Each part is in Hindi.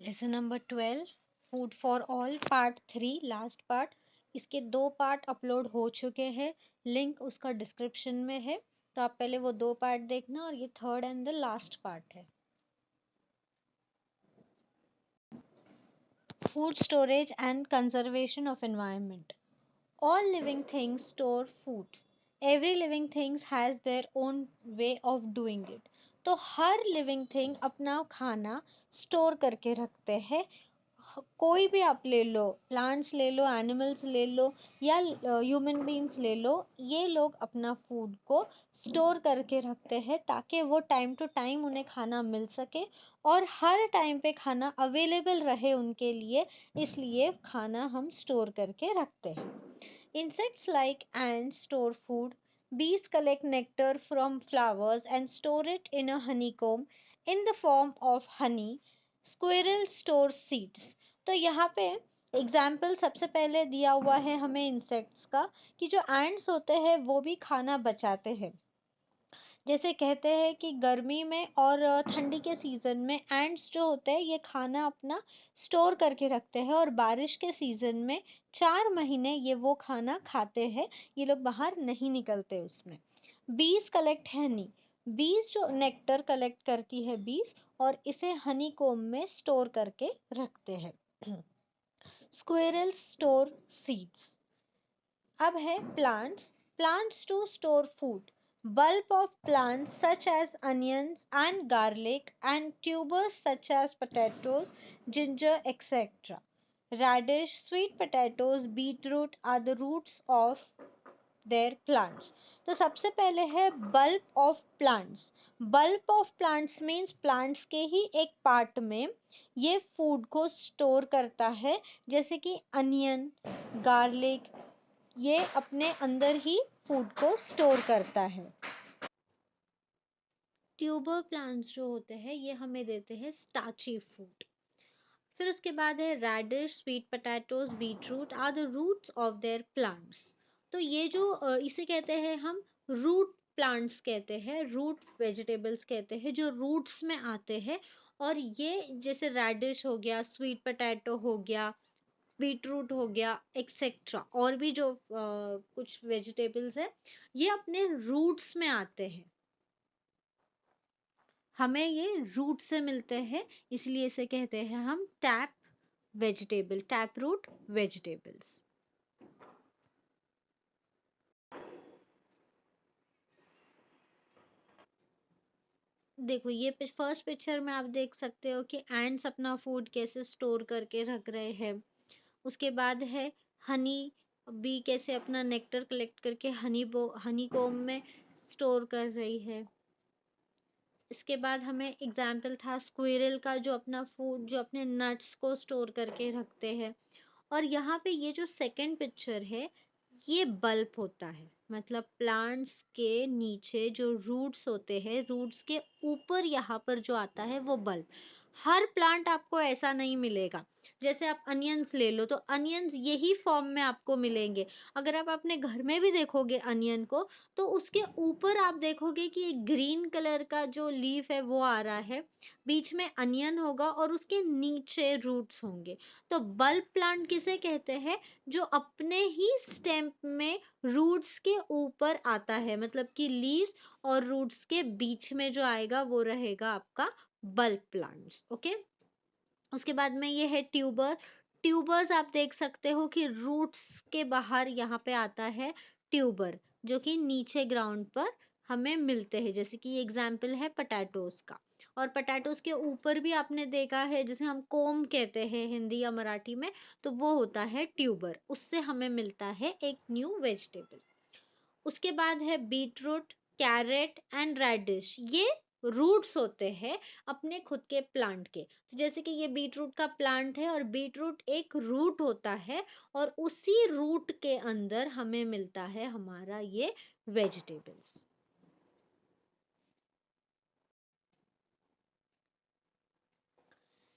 Lesson number 12 food for all part 3 last part. इसके 2 पार्ट अपलोड हो चुके हैं, लिंक उसका डिस्क्रिप्शन में है, तो आप पहले वो 2 पार्ट देखना और ये third and the last part है। Food storage and conservation of environment. All living things store food. Every living thing has their own way of doing it. तो हर लिविंग थिंग अपना खाना स्टोर करके रखते हैं। कोई भी आप ले लो, प्लांट्स ले लो, एनिमल्स ले लो या ह्यूमन बीइंग्स ले लो, ये लोग अपना फूड को स्टोर करके रखते हैं ताकि वो टाइम टू टाइम उन्हें खाना मिल सके और हर टाइम पे खाना अवेलेबल रहे उनके लिए, इसलिए खाना हम स्टोर करके रखते हैं। Insects like ants store food. Bees collect nectar from flowers and store it in a honeycomb in the form of honey. Squirrels store seeds. तो यहाँ पे एग्जाम्पल सबसे पहले दिया हुआ है हमें इंसेक्ट्स का, कि जो एंड्स होते हैं वो भी खाना बचाते हैं। जैसे कहते हैं कि गर्मी में और ठंडी के सीजन में एंड्स जो होते हैं ये खाना अपना स्टोर करके रखते हैं और बारिश के सीजन में 4 महीने ये वो खाना खाते हैं, ये लोग बाहर नहीं निकलते उसमें। बीज कलेक्ट हनी। बीज जो नेक्टर कलेक्ट करती है बीज और इसे हनी कोम में स्टोर करके रखते हैं। Squirrels store seeds. अब है plants. Plants to store food. Bulb of plants such as onions and garlic and tubers such as potatoes, ginger, etc. Radish, sweet potatoes, beetroot are the roots of their plants. तो सबसे पहले है bulb of plants. Bulb of plants means plants के ही एक पार्ट में ये फूड को स्टोर करता है, जैसे कि अनियन, गार्लिक, ये अपने अंदर ही फूड को स्टोर करता है। ट्यूबर प्लांट्स जो होते हैं ये हमें देते हैं स्टार्ची फूड। फिर उसके बाद है radish, sweet potatoes, beetroot are the roots of their plants. तो ये जो इसे कहते हैं हम रूट प्लांट्स कहते हैं, रूट वेजिटेबल्स कहते हैं जो रूट्स में आते हैं। और ये जैसे रेडिश हो गया, स्वीट पोटैटो हो गया, बीटरूट हो गया, एक्सेट्रा और भी जो कुछ वेजिटेबल्स है ये अपने रूट्स में आते हैं, हमें ये रूट से मिलते हैं, इसलिए इसे कहते हैं हम tap vegetable, tap root vegetables. देखो ये फर्स्ट पिक्चर में आप देख सकते हो कि एंड्स अपना फूड कैसे स्टोर करके रख रहे हैं। उसके बाद है हनी बी कैसे अपना नेक्टर कलेक्ट करके हनी कोम में स्टोर कर रही है। इसके बाद हमें एग्जाम्पल था स्क्विरल का जो अपना फूड, जो अपने नट्स को स्टोर करके रखते हैं। और यहाँ पे ये जो सेकंड पिक्चर है ये बल्ब होता है, मतलब प्लांट्स के नीचे जो रूट्स होते हैं, रूट्स के ऊपर यहाँ पर जो आता है वो बल्ब। हर प्लांट आपको ऐसा नहीं मिलेगा। जैसे आप अनियंस ले लो तो अनियंस यही फॉर्म में आपको मिलेंगे। अगर आप अपने घर में भी देखोगे अनियन को तो उसके ऊपर आप देखोगे कि एक ग्रीन कलर का जो लीफ है वो आ रहा है, बीच में अनियन होगा और उसके नीचे रूट्स होंगे। तो बल्ब प्लांट किसे कहते हैं? जो अपने ही स्टेम में रूट्स के ऊपर आता है, मतलब कि लीव्स और रूट्स के बीच में जो आएगा वो रहेगा आपका बल्ब प्लांट्स। ओके, उसके बाद में ये है ट्यूबर। ट्यूबर्स आप देख सकते हो कि रूट्स के बाहर यहाँ पे आता है ट्यूबर, जो कि नीचे ग्राउंड पर हमें मिलते हैं, जैसे कि एग्जाम्पल है पटैटोस का। और पटैटोस के ऊपर भी आपने देखा है जिसे हम कोम कहते हैं हिंदी या मराठी में, तो वो होता है ट्यूबर, उससे हमें मिलता है एक न्यू वेजिटेबल। उसके बाद है बीटरूट, कैरेट एंड रेडिश, ये रूट्स होते हैं अपने खुद के प्लांट के। तो जैसे कि ये बीटरूट का प्लांट है और बीटरूट एक रूट होता है और उसी रूट के अंदर हमें मिलता है हमारा ये vegetables.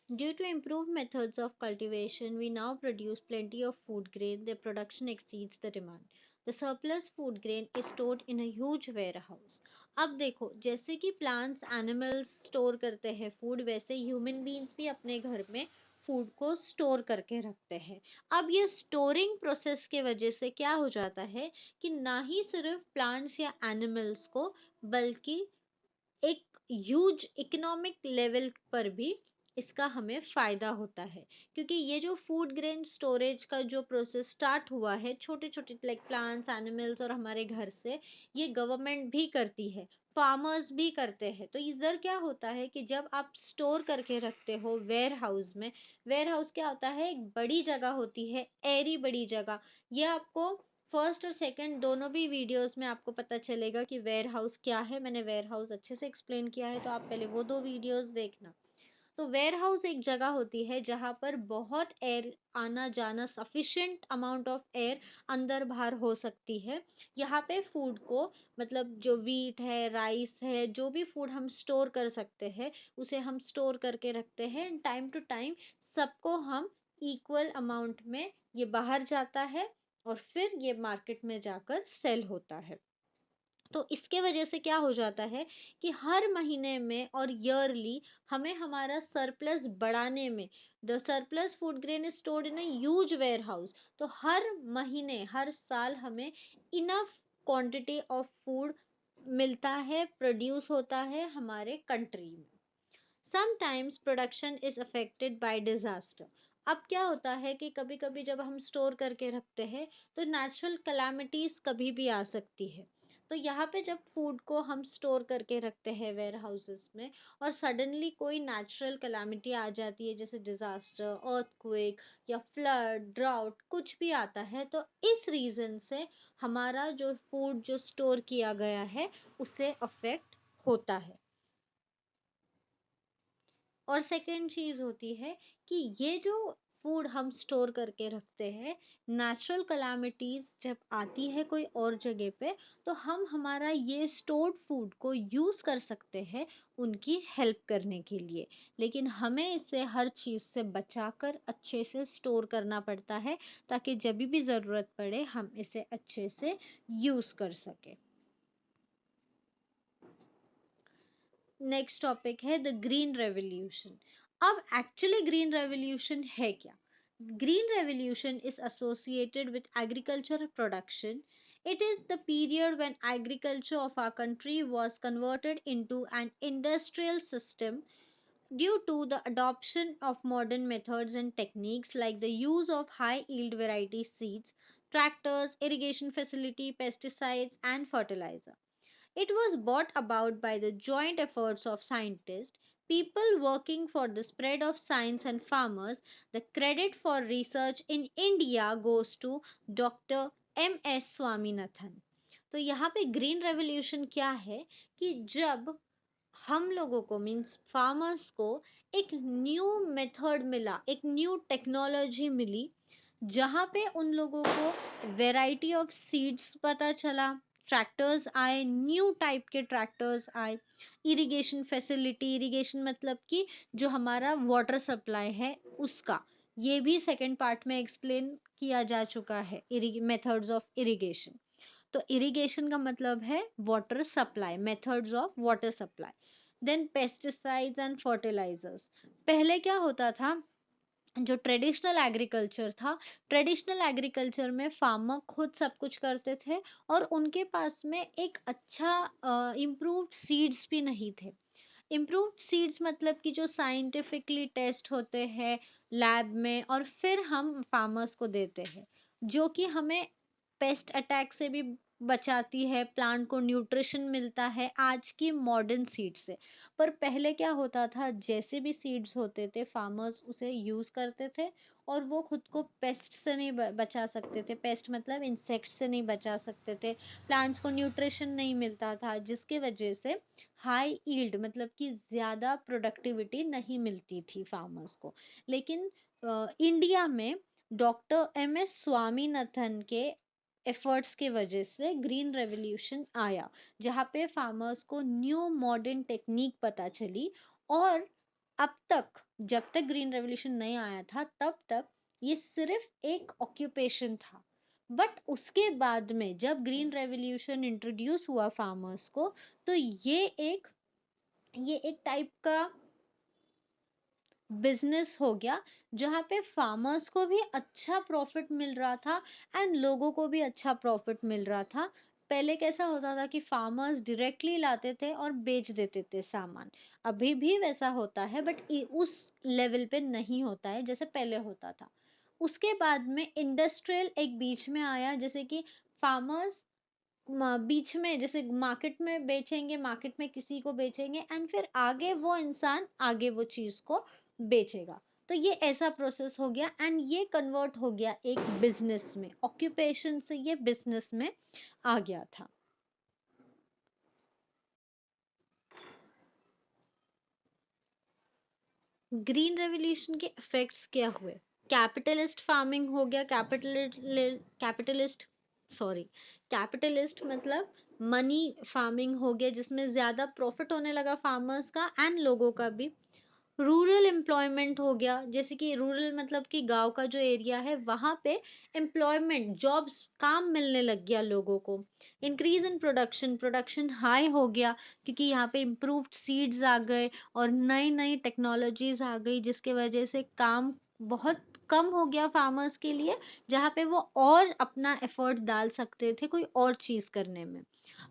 Due to improved methods of cultivation, we now produce plenty of food grain. Their production exceeds the demand. The surplus food grain is stored in a huge warehouse. अब देखो, जैसे कि प्लांट्स एनिमल्स स्टोर करते हैं फूड, वैसे ह्यूमन बीइंग्स भी अपने घर में फूड को स्टोर करके रखते हैं। अब ये स्टोरिंग प्रोसेस के वजह से क्या हो जाता है कि ना ही सिर्फ प्लांट्स या एनिमल्स को, बल्कि एक ह्यूज इकोनॉमिक लेवल पर भी इसका हमें फायदा होता है। क्योंकि ये जो फूड ग्रेन स्टोरेज का जो प्रोसेस स्टार्ट हुआ है, छोटे छोटे लाइक प्लांट्स एनिमल्स और हमारे घर से, ये गवर्नमेंट भी करती है, फार्मर्स भी करते हैं। तो इधर क्या होता है कि जब आप स्टोर करके रखते हो वेयर हाउस में, वेयर हाउस क्या होता है, एक बड़ी जगह होती है, एरी बड़ी जगह। ये आपको फर्स्ट और सेकंड दोनों भी वीडियोस में आपको पता चलेगा कि वेयर हाउस क्या है। मैंने वेयर हाउस अच्छे से एक्सप्लेन किया है, तो आप पहले वो दो वीडियोस देखना। तो वेयर हाउस एक जगह होती है जहां पर बहुत एयर आना जाना, सफिशिएंट अमाउंट ऑफ एयर अंदर बाहर हो सकती है। यहाँ पे फूड को, मतलब जो वीट है, राइस है, जो भी फूड हम स्टोर कर सकते हैं, उसे हम स्टोर करके रखते हैं। टाइम टू टाइम सबको हम इक्वल अमाउंट में ये बाहर जाता है और फिर ये मार्केट में जाकर सेल होता है। तो इसके वजह से क्या हो जाता है कि हर महीने में और ईयरली हमें हमारा सरप्लस बढ़ाने में, the surplus food grain is stored in a huge warehouse, तो हर महीने हर साल हमें इनफ क्वांटिटी ऑफ फूड मिलता है, प्रोड्यूस होता है हमारे कंट्री में। Sometimes production is affected by disaster. अब क्या होता है कि कभी कभी जब हम स्टोर करके रखते हैं, तो नेचुरल कैलामिटीज कभी भी आ सकती है। तो यहाँ पे जब फूड को हम स्टोर करके रखते हैं वेयर हाउसेस में, और सडनली कोई नेचुरल कैलामिटी आ जाती है, जैसे डिजास्टर, अर्थक्वेक या फ्लड, ड्राउट, कुछ भी आता है, तो इस रीजन से हमारा जो फूड जो स्टोर किया गया है उसे अफेक्ट होता है। और सेकेंड चीज होती है कि ये जो फूड हम स्टोर करके रखते हैं, नेचुरल कलामिटीज जब आती है कोई और जगह पे, तो हम हमारा ये स्टोर्ड फूड को यूज कर सकते हैं उनकी हेल्प करने के लिए। लेकिन हमें इसे हर चीज से बचाकर अच्छे से स्टोर करना पड़ता है, ताकि जब भी जरूरत पड़े हम इसे अच्छे से यूज कर सके। नेक्स्ट टॉपिक है द ग्रीन रेवोल्यूशन। अब एक्चुअली ग्रीन रेवोल्यूशन है क्या? Green revolution is associated with agriculture production. It is the period when agriculture of our country was converted into an industrial system due to the adoption of modern methods and techniques like the use of high yield variety seeds, tractors, irrigation facility, pesticides, and fertilizer. It was brought about by the joint efforts of scientists, people working for the spread of science and farmers. The credit for research in India goes to Dr. M.S. Swaminathan. तो यहाँ पे ग्रीन रेवोल्यूशन क्या है कि जब हम लोगों को, मीन्स फार्मर्स को, एक न्यू मेथड मिला, एक न्यू टेक्नोलॉजी मिली, जहाँ पे उन लोगों को वैरायटी ऑफ सीड्स पता चला, ट्रैक्टर्स आए, न्यू टाइप के ट्रैक्टर्स आए, इरिगेशन फैसिलिटी, इरिगेशन मतलब कि जो हमारा वाटर सप्लाई है उसका, ये भी सेकंड पार्ट में एक्सप्लेन किया जा चुका है, मेथड्स ऑफ इरिगेशन। तो इरिगेशन का मतलब है water supply, methods of water supply. Then pesticides and fertilisers. पहले क्या होता था, जो ट्रेडिशनल एग्रीकल्चर था, ट्रेडिशनल एग्रीकल्चर में फार्मर खुद सब कुछ करते थे, और उनके पास में एक अच्छा इम्प्रूव्ड सीड्स भी नहीं थे। इम्प्रूव्ड सीड्स मतलब कि जो साइंटिफिकली टेस्ट होते हैं लैब में, और फिर हम फार्मर्स को देते हैं, जो कि हमें पेस्ट अटैक से भी बचाती है, प्लांट को न्यूट्रिशन मिलता है आज की मॉडर्न सीड से। पर पहले क्या होता था, जैसे भी सीड्स होते थे फार्मर्स उसे यूज करते थे, और वो खुद को पेस्ट से नहीं बचा सकते थे, पेस्ट मतलब इंसेक्ट से नहीं बचा सकते थे, प्लांट्स को न्यूट्रिशन नहीं मिलता था, जिसके वजह से हाई ईल्ड मतलब कि ज्यादा प्रोडक्टिविटी नहीं मिलती थी फार्मर्स को। लेकिन इंडिया में डॉक्टर एम एस स्वामीनाथन के एफर्ट्स के वजह से ग्रीन रेवोल्यूशन आया, जहाँ पे फार्मर्स को न्यू मॉडर्न टेक्निक पता चली। और अब तक, जब तक ग्रीन रेवोल्यूशन नहीं आया था तब तक ये सिर्फ एक ऑक्यूपेशन था, बट उसके बाद में जब ग्रीन रेवोल्यूशन इंट्रोड्यूस हुआ फार्मर्स को, तो ये एक टाइप का बिजनेस हो गया, जहाँ पे फार्मर्स को भी अच्छा प्रॉफिट मिल रहा था एंड लोगों को भी अच्छा प्रॉफिट मिल रहा था। पहले कैसा होता था कि फार्मर्स डायरेक्टली लाते थे और बेच देते थे सामान। अभी भी वैसा होता है बट उस लेवल पे नहीं होता है जैसे पहले होता था। उसके बाद में इंडस्ट्रियल एक बीच में आया, जैसे कि फार्मर्स बीच में जैसे मार्केट में बेचेंगे, मार्केट में किसी को बेचेंगे एंड फिर आगे वो इंसान आगे वो चीज को बेचेगा। तो ये ऐसा प्रोसेस हो गया एंड ये कन्वर्ट हो गया एक बिजनेस में, ऑक्यूपेशन से ये बिजनेस में आ गया था। ग्रीन रेवोल्यूशन के इफेक्ट्स क्या हुए? कैपिटलिस्ट फार्मिंग हो गया, कैपिटलिस्ट सॉरी कैपिटलिस्ट मतलब मनी फार्मिंग हो गया, जिसमें ज्यादा प्रॉफिट होने लगा फार्मर्स का एंड लोगों का भी। रूरल एम्प्लॉयमेंट हो गया, जैसे कि रूरल मतलब कि गांव का जो एरिया है वहां पे एम्प्लॉयमेंट, जॉब्स, काम मिलने लग गया लोगों को। Increase in production, production high हो गया क्योंकि यहाँ पे इम्प्रूव्ड सीड्स आ गए और नई नई टेक्नोलॉजीज आ गई, जिसके वजह से काम बहुत कम हो गया फार्मर्स के लिए, जहाँ पे वो और अपना एफर्ट डाल सकते थे कोई और चीज करने में।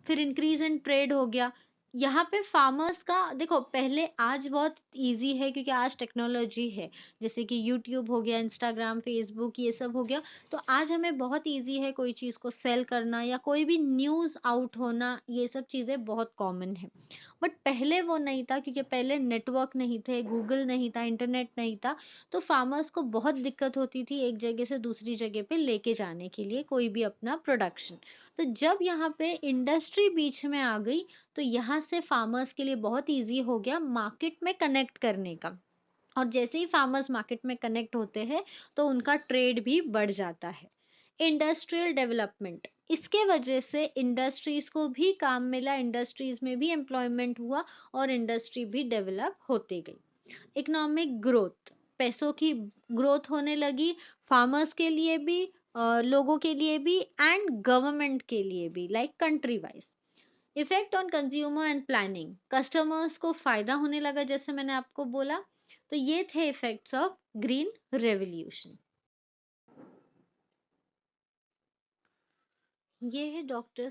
फिर इंक्रीज इन ट्रेड हो गया। यहाँ पे फार्मर्स का देखो, पहले आज बहुत इजी है क्योंकि आज टेक्नोलॉजी है, जैसे कि यूट्यूब हो गया, इंस्टाग्राम, फेसबुक, ये सब हो गया। तो आज हमें बहुत इजी है कोई चीज को सेल करना या कोई भी न्यूज आउट होना, ये सब चीजें बहुत कॉमन है। बट पहले वो नहीं था क्योंकि पहले नेटवर्क नहीं थे, गूगल नहीं था, इंटरनेट नहीं था। तो फार्मर्स को बहुत दिक्कत होती थी एक जगह से दूसरी जगह पे लेके जाने के लिए कोई भी अपना प्रोडक्शन। तो जब यहाँ पे इंडस्ट्री बीच में आ गई, तो यहाँ से फार्मर्स के लिए बहुत इजी हो गया मार्केट में कनेक्ट करने का। और जैसे ही फार्मर्स मार्केट में कनेक्ट होते हैं तो उनका ट्रेड भी बढ़ जाता है। इंडस्ट्रियल डेवलपमेंट, इसके वजह से इंडस्ट्रीज को भी काम मिला, इंडस्ट्रीज में भी एम्प्लॉयमेंट हुआ और इंडस्ट्री भी डेवलप होती गई। इकोनॉमिक ग्रोथ, पैसों की ग्रोथ होने लगी, फार्मर्स के लिए भी, लोगों के लिए भी एंड गवर्नमेंट के लिए भी, like country wise. Effect on consumer and planning, customers को फायदा होने लगा जैसे मैंने आपको बोला। तो ये थे इफेक्ट्स ऑफ ग्रीन रेवोल्यूशन। ये है डॉक्टर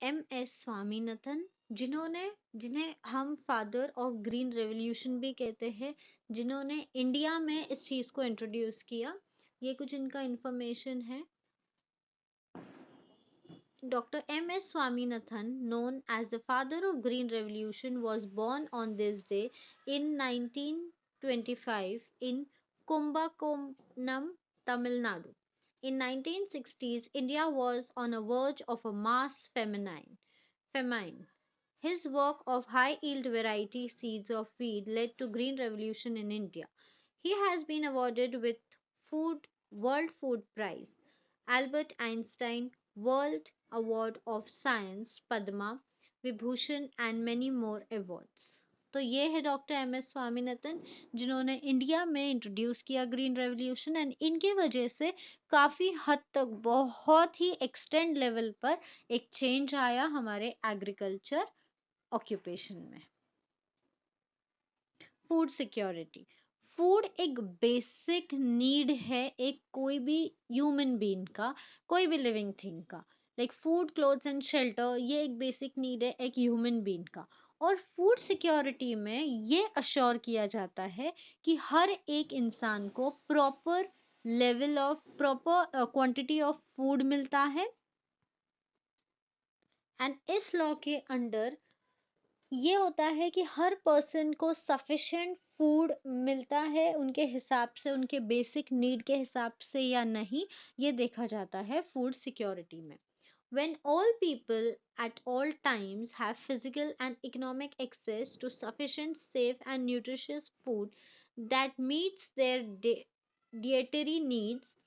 एम एस स्वामीनाथन, जिन्होंने जिन्हें हम फादर ऑफ ग्रीन रेवोल्यूशन भी कहते हैं, जिन्होंने इंडिया में इस चीज को इंट्रोड्यूस किया। ये कुछ इनका इंफॉर्मेशन है। Dr. M.S. Swaminathan, known as the father of Green Revolution, was born on this day in 1925 in Kumbakonam, Tamil Nadu. In 1960s, India was on a verge of a mass famine. His work of high yield variety seeds of wheat led to green revolution in India. He has been awarded with Food World Food Prize, Albert Einstein World Award of Science, Padma Vibhushan and many more awards. तो ये है डॉक्टर एम एस स्वामीनाथन, जिन्होंने इंडिया में इंट्रोड्यूस किया ग्रीन रेवोल्यूशन एंड इनके वजह से काफी हद तक, बहुत ही एक्सटेंड लेवल पर एक चेंज आया हमारे एग्रीकल्चर ऑक्यूपेशन में। फूड सिक्योरिटी, फूड एक बेसिक नीड है एक कोई भी ह्यूमन बीइंग का, कोई भी लिविंग थिंग का। Like food, clothes and shelter, ये एक बेसिक नीड है एक ह्यूमन बीइंग का। और फूड सिक्योरिटी में ये अश्योर किया जाता है कि हर एक इंसान को proper level of, proper quantity of food मिलता है। एंड इस लॉ के अंडर ये होता है कि हर पर्सन को सफिशिएंट फूड मिलता है उनके हिसाब से, उनके बेसिक नीड के हिसाब से या नहीं, ये देखा जाता है फूड सिक्योरिटी में। When all people at all times have physical and economic access to sufficient, safe, and nutritious food that meets their dietary needs,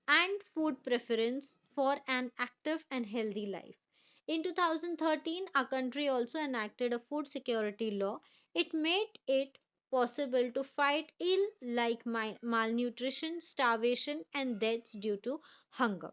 and food preference for an active and healthy life. In 2013, our country also enacted a food security law. It made it possible to fight ill like malnutrition, starvation, and deaths due to hunger.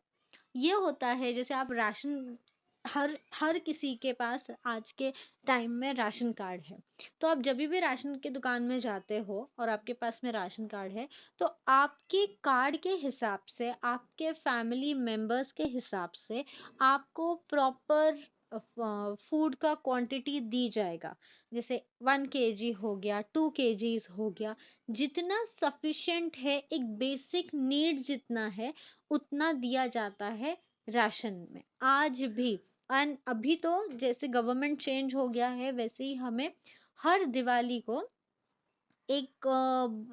ये होता है जैसे आप राशन, हर हर किसी के पास आज के टाइम में राशन कार्ड है। तो आप जब भी राशन की दुकान में जाते हो और आपके पास में राशन कार्ड है, तो आपके कार्ड के हिसाब से, आपके फैमिली मेंबर्स के हिसाब से आपको प्रॉपर फूड का क्वांटिटी दी जाएगा। जैसे 1 kg हो गया, 2 kgs हो गया, जितना सफिशिएंट है, एक बेसिक नीड जितना है उतना दिया जाता है राशन में आज भी। एंड अभी तो जैसे गवर्नमेंट चेंज हो गया है, वैसे ही हमें हर दिवाली को एक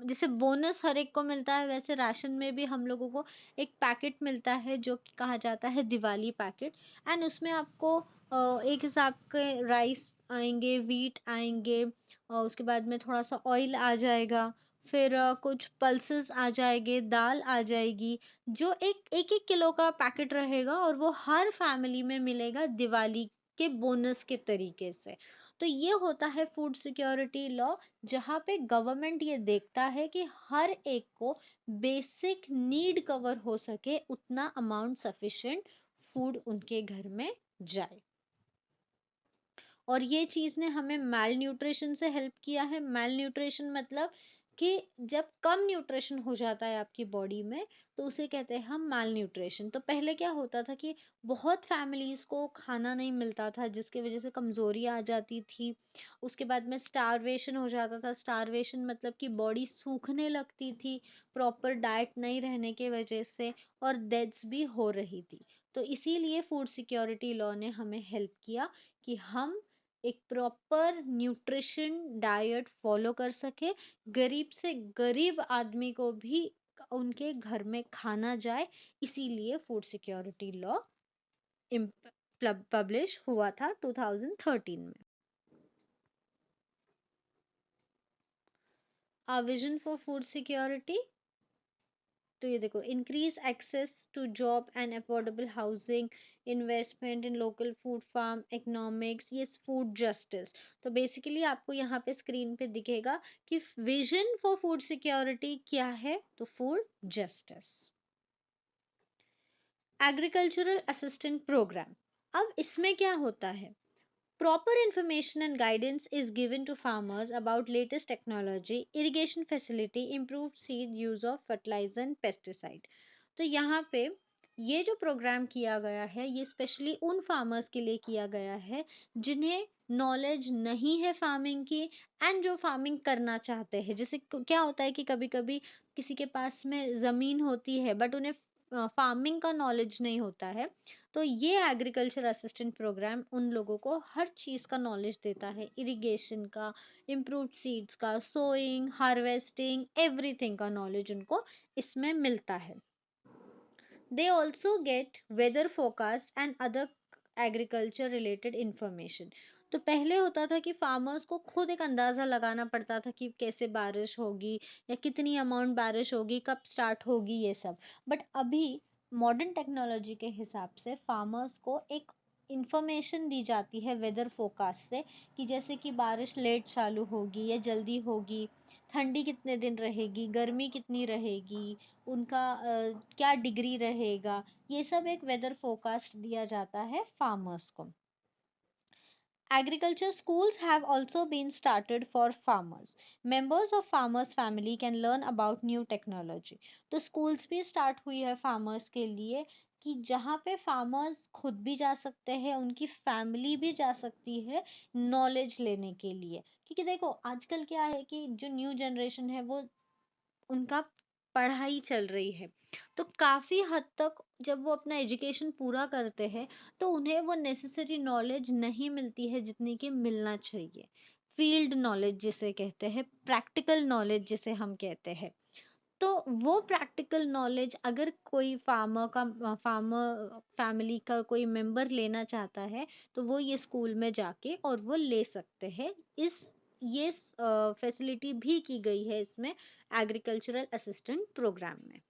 जैसे बोनस हर एक को मिलता है, वैसे राशन में भी हम लोगों को एक पैकेट मिलता है जो कि कहा जाता है दिवाली पैकेट। एंड उसमें आपको एक हिसाब के राइस आएंगे, व्हीट आएंगे, और उसके बाद में थोड़ा सा ऑयल आ जाएगा, फिर कुछ पल्सेस आ जाएंगे, दाल आ जाएगी, जो एक एक एक किलो का पैकेट रहेगा और वो हर फैमिली में मिलेगा दिवाली के बोनस के तरीके से। तो ये होता है फूड सिक्योरिटी लॉ, जहाँ पे गवर्नमेंट ये देखता है कि हर एक को बेसिक नीड कवर हो सके, उतना अमाउंट सफिशिएंट फूड उनके घर में जाए। और ये चीज ने हमें मैल न्यूट्रिशन से हेल्प किया है। मैल न्यूट्रिशन मतलब कि जब कम न्यूट्रिशन हो जाता है आपकी बॉडी में, तो उसे कहते हैं हम मैल न्यूट्रिशन। तो पहले क्या होता था कि बहुत फैमिलीज को खाना नहीं मिलता था, जिसकी वजह से कमजोरी आ जाती थी। उसके बाद में स्टारवेशन हो जाता था। स्टारवेशन मतलब कि बॉडी सूखने लगती थी प्रॉपर डाइट नहीं रहने की वजह से, और डेथ्स भी हो रही थी। तो इसीलिए फूड सिक्योरिटी लॉ ने हमें हेल्प किया कि हम एक प्रॉपर न्यूट्रिशन डाइट फॉलो कर सके, गरीब से गरीब आदमी को भी उनके घर में खाना जाए। इसीलिए फूड सिक्योरिटी लॉ पब्लिश हुआ था 2013 में। Our vision for food security, तो ये देखो, increase access to job and affordable housing, investment in local food farm economics, ये फूड जस्टिस। तो बेसिकली आपको यहाँ पे स्क्रीन पे दिखेगा कि विजन फॉर फूड सिक्योरिटी क्या है, तो food justice. Agricultural assistant programme, अब इसमें क्या होता है, proper information and guidance is given to farmers about latest technology, irrigation facility, improved seed use of fertilizer and pesticide। तो यहाँ पे ये जो प्रोग्राम किया गया है, ये स्पेशली उन फार्मर्स के लिए किया गया है जिन्हें नॉलेज नहीं है फार्मिंग की, एंड जो फार्मिंग करना चाहते हैं। जैसे क्या होता है कि कभी कभी किसी के पास में जमीन होती है बट उन्हें फार्मिंग का नॉलेज नहीं होता है। तो ये एग्रीकल्चर असिस्टेंट प्रोग्राम उन लोगों को हर चीज का नॉलेज देता है, इरिगेशन का, इम्प्रूव्ड सीड्स का, सोइंग, हार्वेस्टिंग, एवरीथिंग का नॉलेज उनको इसमें मिलता है। They also get weather forecast and other agriculture related information. तो पहले होता था कि फार्मर्स को खुद एक अंदाजा लगाना पड़ता था कि कैसे बारिश होगी या कितनी अमाउंट बारिश होगी, कब स्टार्ट होगी, ये सब। बट अभी मॉडर्न टेक्नोलॉजी के हिसाब से फार्मर्स को एक इंफॉर्मेशन दी जाती है वेदर फोरकास्ट से, कि जैसे कि बारिश लेट चालू होगी या जल्दी होगी, ठंडी कितने दिन रहेगी, गर्मी कितनी रहेगी, उनका क्या डिग्री रहेगा, ये सब एक वेदर फोरकास्ट दिया जाता है फार्मर्स को। Agriculture schools have also been started for farmers. Members of farmers family can learn about new technology. तो schools भी start हुई है farmers के लिए, कि जहाँ पे farmers खुद भी जा सकते हैं, उनकी family भी जा सकती है knowledge लेने के लिए। क्योंकि देखो आजकल क्या है कि जो न्यू जनरेशन है वो, उनका पढ़ाई चल रही है, तो काफी हद तक जब वो अपना एजुकेशन पूरा करते हैं, तो उन्हें वो नेसेसरी नॉलेज नहीं मिलती है जितनी कि मिलना चाहिए। फील्ड नॉलेज जिसे कहते हैं, प्रैक्टिकल नॉलेज जिसे हम कहते हैं। तो वो प्रैक्टिकल नॉलेज अगर कोई फार्मर फैमिली का कोई मेंबर लेना चाहता है, तो वो ये स्कूल में जाके और वो ले सकते हैं। इस ये फैसिलिटी भी की गई है इसमें एग्रीकल्चरल असिस्टेंट प्रोग्राम में।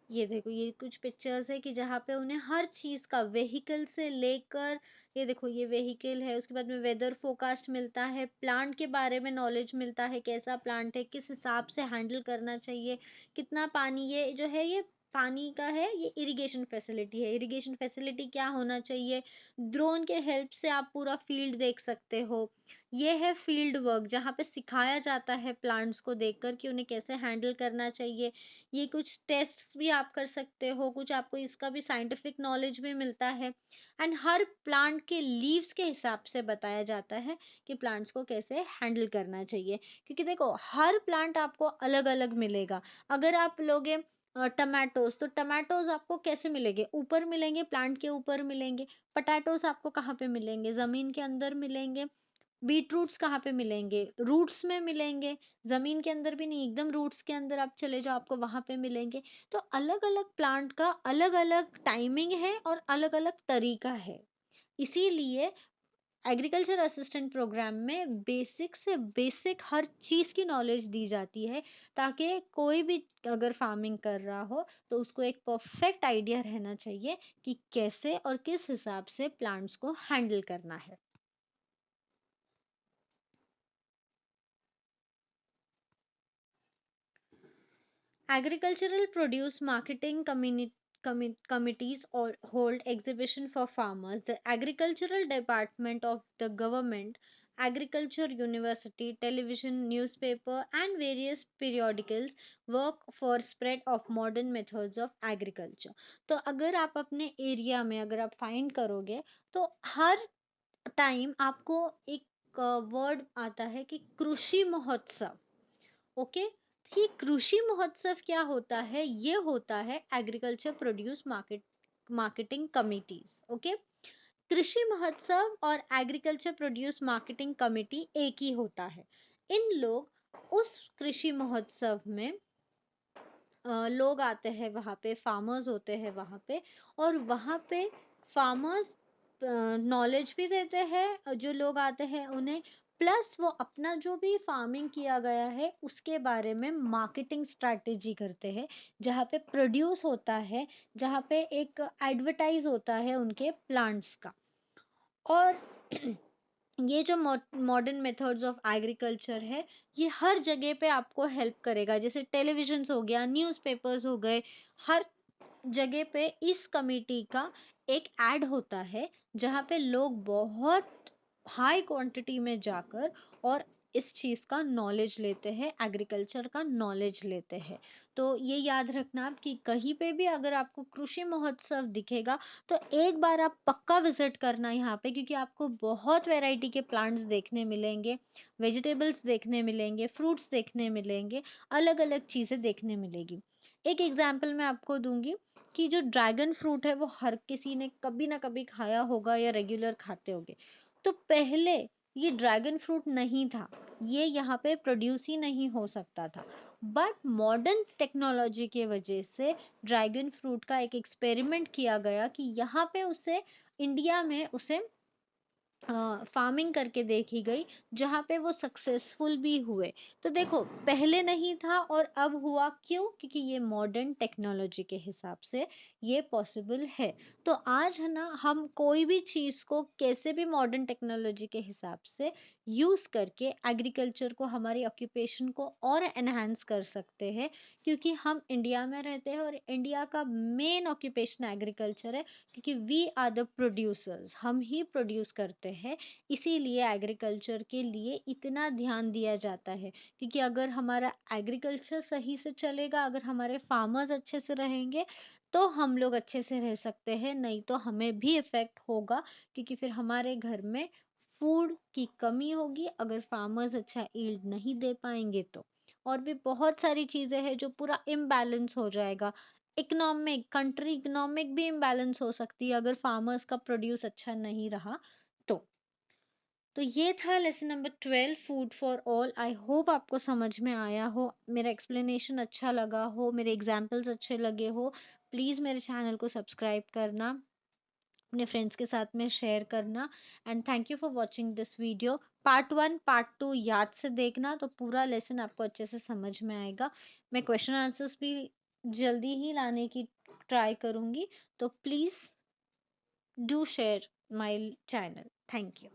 ये देखो, ये कुछ पिक्चर्स है कि जहाँ पे उन्हें हर चीज का व्हीकल से लेकर, ये देखो ये व्हीकल है, उसके बाद में वेदर फोरकास्ट मिलता है, प्लांट के बारे में नॉलेज मिलता है, कैसा प्लांट है, किस हिसाब से हैंडल करना चाहिए, कितना पानी, ये जो है ये पानी का है, ये इरिगेशन फैसिलिटी है। इरिगेशन फैसिलिटी क्या होना चाहिए? ड्रोन के हेल्प से आप पूरा फील्ड देख सकते हो। ये है फील्ड वर्क, जहाँ पे सिखाया जाता है प्लांट्स को देखकर कि उन्हें कैसे हैंडल करना चाहिए। ये कुछ टेस्ट्स भी आप कर सकते हो, कुछ आपको इसका भी साइंटिफिक नॉलेज भी मिलता है। एंड हर प्लांट के लीव्स के हिसाब से बताया जाता है कि प्लांट्स को कैसे हैंडल करना चाहिए। क्योंकि देखो, हर प्लांट आपको अलग अलग मिलेगा। अगर आप लोगे टमाटोज, तो टमाटोज आपको कैसे मिलेंगे? ऊपर मिलेंगे, प्लांट के ऊपर मिलेंगे। पटाटोज आपको कहाँ पे मिलेंगे? जमीन के अंदर मिलेंगे। बीटरूट्स कहाँ पे मिलेंगे? रूट्स में मिलेंगे। जमीन के अंदर भी नहीं, एकदम रूट्स के अंदर आप चले जाओ, आपको वहां पे मिलेंगे। तो अलग अलग प्लांट का अलग अलग टाइमिंग है और अलग अलग तरीका है। इसीलिए एग्रीकल्चर असिस्टेंट प्रोग्राम में बेसिक से बेसिक हर चीज की नॉलेज दी जाती है, ताकि कोई भी अगर फार्मिंग कर रहा हो तो उसको एक परफेक्ट आइडिया रहना चाहिए कि कैसे और किस हिसाब से प्लांट्स को हैंडल करना है। Agricultural produce marketing committees hold exhibition for farmers. The Agricultural Department of the government, Agriculture University, television, newspaper, and various periodicals work for spread of modern methods of agriculture. तो अगर आप अपने एरिया में अगर आप फाइंड करोगे, तो हर टाइम आपको एक वर्ड आता है कि कृषि महोत्सव। ओके, ये कृषि महोत्सव क्या होता है? ये होता है agriculture produce marketing committees. Okay, कृषि महोत्सव और एग्रीकल्चर प्रोड्यूस मार्केटिंग कमिटी एक ही होता है। इन लोग उस कृषि महोत्सव में लोग आते हैं, वहां पे फार्मर्स होते हैं वहां पे, और वहां पे फार्मर्स नॉलेज भी देते हैं जो लोग आते हैं उन्हें। प्लस वो अपना जो भी फार्मिंग किया गया है उसके बारे में मार्केटिंग स्ट्रैटेजी करते हैं, जहाँ पे प्रोड्यूस होता है, जहाँ पे एक एडवर्टाइज होता है उनके प्लांट्स का। और ये जो मॉडर्न मेथड्स ऑफ एग्रीकल्चर है, ये हर जगह पे आपको हेल्प करेगा। जैसे टेलीविजन हो गया, न्यूज़पेपर्स हो गए, हर जगह पे इस कमिटी का एक ऐड होता है, जहाँ पे लोग बहुत हाई क्वांटिटी में जाकर और इस चीज का नॉलेज लेते हैं, एग्रीकल्चर का नॉलेज लेते हैं। तो ये याद रखना आप कि कहीं पे भी अगर आपको कृषि महोत्सव दिखेगा, तो एक बार आप पक्का विजिट करना यहाँ पे, क्योंकि आपको बहुत वैरायटी के प्लांट्स देखने मिलेंगे, वेजिटेबल्स देखने मिलेंगे, फ्रूट्स देखने मिलेंगे, अलग अलग चीजें देखने मिलेगी। एक एग्जाम्पल मैं आपको दूंगी कि जो ड्रैगन फ्रूट है वो हर किसी ने कभी ना कभी खाया होगा या रेगुलर खाते होंगे। तो पहले ये ड्रैगन फ्रूट नहीं था, ये यहाँ पे प्रोड्यूस ही नहीं हो सकता था। बट मॉडर्न टेक्नोलॉजी की वजह से ड्रैगन फ्रूट का एक एक्सपेरिमेंट किया गया कि यहाँ पे उसे इंडिया में उसे फार्मिंग करके देखी गई, जहाँ पे वो सक्सेसफुल भी हुए। तो देखो, पहले नहीं था और अब हुआ, क्यों? क्योंकि ये मॉडर्न टेक्नोलॉजी के हिसाब से ये पॉसिबल है। तो आज है ना, हम कोई भी चीज को कैसे भी मॉडर्न टेक्नोलॉजी के हिसाब से यूज करके एग्रीकल्चर को, हमारी ऑक्यूपेशन को और एनहांस कर सकते हैं। क्योंकि हम इंडिया में रहते हैं और इंडिया का मेन ऑक्यूपेशन एग्रीकल्चर है, क्योंकि वी आर द प्रोड्यूसर्स, हम ही प्रोड्यूस करते हैं। इसीलिए एग्रीकल्चर के लिए इतना ध्यान दिया जाता है, क्योंकि अगर हमारा एग्रीकल्चर सही से चलेगा, अगर हमारे फार्मर्स अच्छे से रहेंगे, तो हम लोग अच्छे से रह सकते हैं। नहीं तो हमें भी इफेक्ट होगा, क्योंकि फिर हमारे घर में फूड की कमी होगी अगर फार्मर्स अच्छा यील्ड नहीं दे पाएंगे तो। और भी बहुत सारी चीजें हैं जो पूरा इम्बैलेंस हो जाएगा। इकोनॉमिक, कंट्री इकोनॉमिक भी इम्बैलेंस हो सकती है अगर फार्मर्स का प्रोड्यूस अच्छा नहीं रहा तो। तो ये था lesson number 12, food for all. I hope आपको समझ में आया हो, मेरा एक्सप्लेनेशन अच्छा लगा हो, मेरे एग्जाम्पल्स अच्छे लगे हो। प्लीज मेरे चैनल को सब्सक्राइब करना, अपने फ्रेंड्स के साथ में शेयर करना। And thank you for watching this video. Part 1 part 2 याद से देखना, तो पूरा लेसन आपको अच्छे से समझ में आएगा। मैं क्वेश्चन आंसर्स भी जल्दी ही लाने की ट्राई करूंगी, तो please do share my channel. Thank you.